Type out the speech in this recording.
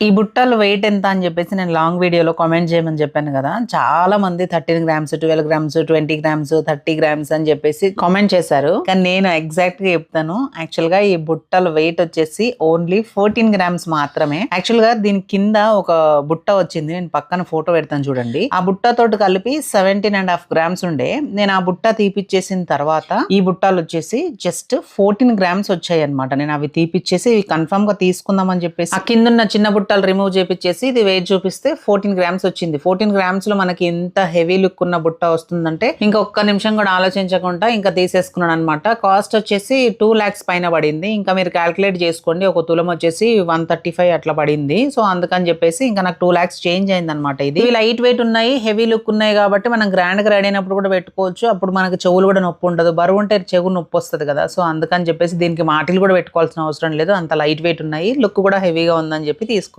ఈ బుట్టలు వెయిట్ ఎంత అని చెప్పేసి నేను లాంగ్ వీడియోలో కామెంట్ చేయమని చెప్పాను కదా. చాలా మంది 13 గ్రామ్స్, 12 గ్రామ్స్, 20 గ్రామ్స్, 30 గ్రామ్స్ అని చెప్పేసి కామెంట్ చేశారు. కానీ నేను ఎగ్జాక్ట్ గా చెప్తాను. యాక్చువల్ గా ఈ బుట్టల వెయిట్ వచ్చేసి ఓన్లీ 14 గ్రామ్స్ మాత్రమే. యాక్చువల్ గా దీని కింద ఒక బుట్ట వచ్చింది, నేను పక్కన ఫోటో పెడతాను చూడండి. ఆ బుట్ట తోటి కలిపి 17.5 గ్రామ్స్ ఉండే. నేను ఆ బుట్ట తీపిచ్చేసిన తర్వాత ఈ బుట్టాలు వచ్చేసి జస్ట్ 14 గ్రామ్స్ వచ్చాయి అనమాట. నేను అవి తీపిచ్చేసి కన్ఫర్మ్ గా తీసుకుందాం అని చెప్పేసి ఆ కింద ఉన్న చిన్న బుట్టలు రిమూవ్ చేపించేసి ఇది వెయిట్ చూపిస్తే 14 గ్రామ్స్ వచ్చింది. 14 గ్రామ్స్ లో మనకి ఎంత హెవీ లుక్ ఉన్న బుట్ట వస్తుందంటే ఇంకా ఒక్క నిమిషం కూడా ఆలోచించకుండా ఇంకా తీసేసుకున్నాను అనమాట. కాస్ట్ వచ్చేసి 2 lakhs పైన పడింది. ఇంకా మీరు క్యాల్కులేట్ చేసుకోండి, ఒక తులం వచ్చేసి 135 అట్లా పడింది. సో అందుకని చెప్పేసి ఇంకా నాకు 2 lakhs చేంజ్ అయింది అనమాట. ఇది లైట్ వెయిట్ ఉన్నాయి, హెవీ లుక్ ఉన్నాయి కాబట్టి మనం గ్రాండ్ గా రెడీ అయినప్పుడు కూడా పెట్టుకోవచ్చు. అప్పుడు మనకి చెవులు కూడా నొప్పి ఉండదు. బరువు ఉంటే చెవు నొప్పి వస్తుంది కదా. సో అందుకని చెప్పేసి దీనికి మాటిల్ కూడా పెట్టుకోవాల్సిన అవసరం లేదు, అంత లైట్ వెయిట్ ఉన్నాయి, లుక్ కూడా హెవీగా ఉందని చెప్పి తీసుకున్నాను.